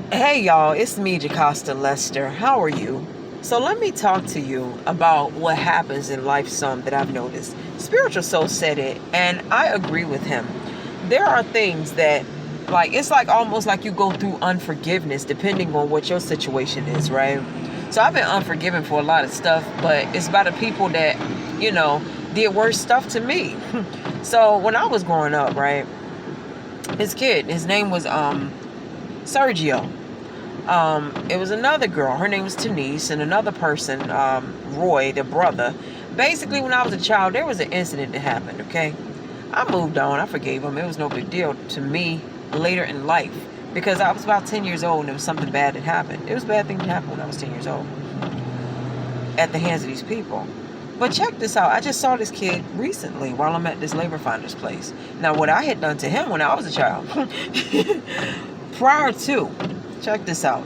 Hey y'all, it's me, Jocasta Lester. How are you? So let me talk to you about what happens in life some that I've noticed. Spiritual Soul said it, and I agree with him. There are things that, like, it's like almost like you go through unforgiveness depending on what your situation is, right? So I've been unforgiven for a lot of stuff, but it's by the people that, did worse stuff to me. So when I was growing up, right, his kid, his name was Sergio. It was another girl. Her name was Denise, and another person, Roy, the brother. Basically, when I was a child, there was an incident that happened, okay? I moved on. I forgave him. It was no big deal to me later in life because I was about 10 years old and there was something bad that happened. It was a bad thing that happened when I was 10 years old at the hands of these people. But check this out. I just saw this kid recently while I'm at this labor finder's place. Now, what I had done to him when I was a child, prior to, check this out.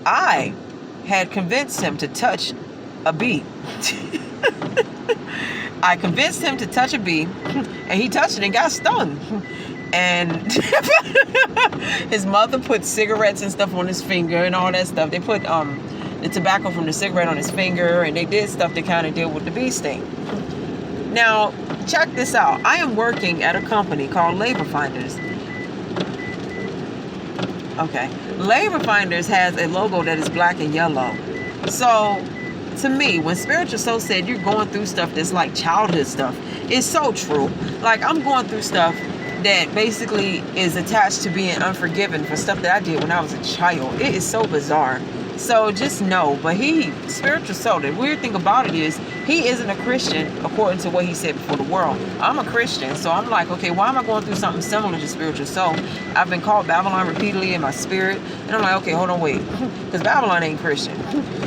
I had convinced him to touch a bee. I convinced him to touch a bee, and he touched it and got stung. And his mother put cigarettes and stuff on his finger and all that stuff. They put the tobacco from the cigarette on his finger, and they did stuff to kind of deal with the bee sting. Now, check this out. I am working at a company called Labor Finders. Okay. Labor Finders has a logo that is black and yellow. So, to me, when Spiritual Soul said you're going through stuff that's like childhood stuff, it's so true. Like, I'm going through stuff that basically is attached to being unforgiven for stuff that I did when I was a child. It is so bizarre. So just know, but Spiritual Soul, the weird thing about it is he isn't a Christian according to what he said before the world. I'm a Christian, so I'm like, okay, why am I going through something similar to Spiritual Soul? I've been called Babylon repeatedly in my spirit, and I'm like, okay, hold on, wait, because Babylon ain't Christian.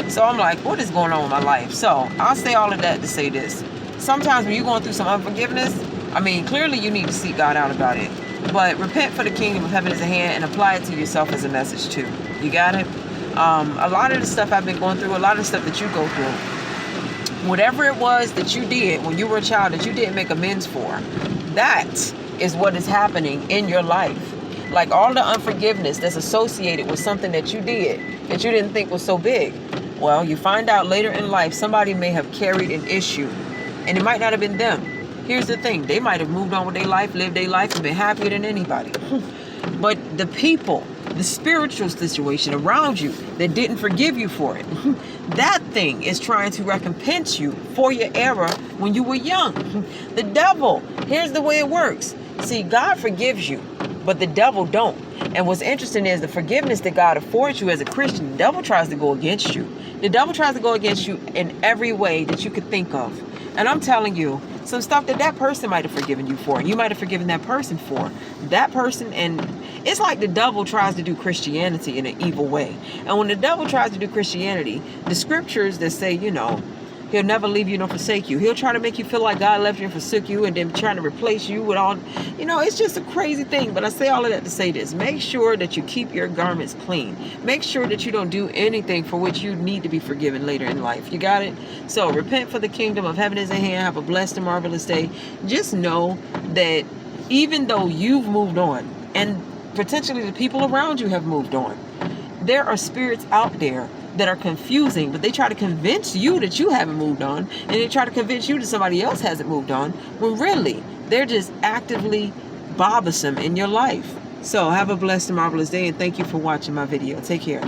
So I'm like, what is going on with my life? So I'll say all of that to say this. Sometimes when you're going through some unforgiveness, I mean, clearly you need to seek God out about it. But repent, for the kingdom of heaven is at hand, and apply it to yourself as a message too. You got it? A lot of the stuff I've been going through, a lot of the stuff that you go through, whatever it was that you did when you were a child that you didn't make amends for, that is what is happening in your life. Like all the unforgiveness that's associated with something that you did that you didn't think was so big. Well, you find out later in life somebody may have carried an issue, and it might not have been them. Here's the thing. They might have moved on with their life, lived their life, and been happier than anybody. But the people, the spiritual situation around you that didn't forgive you for it, that thing is trying to recompense you for your error when you were young. The devil, here's the way it works. See, God forgives you, but the devil don't. And what's interesting is the forgiveness that God affords you as a Christian, the devil tries to go against you. The devil tries to go against you in every way that you could think of. And I'm telling you, some stuff that person might have forgiven you for, and you might have forgiven that person for. That person, and it's like the devil tries to do Christianity in an evil way. And when the devil tries to do Christianity, the scriptures that say, he'll never leave you nor forsake you. He'll try to make you feel like God left you and forsook you, and then trying to replace you with all, it's just a crazy thing. But I say all of that to say this. Make sure that you keep your garments clean. Make sure that you don't do anything for which you need to be forgiven later in life. You got it? So repent, for the kingdom of heaven is at hand. Have a blessed and marvelous day. Just know that even though you've moved on, and potentially the people around you have moved on, there are spirits out there that are confusing, but they try to convince you that you haven't moved on, and they try to convince you that somebody else hasn't moved on, when really they're just actively bothersome in your life. So have a blessed and marvelous day, and thank you for watching my video. Take care.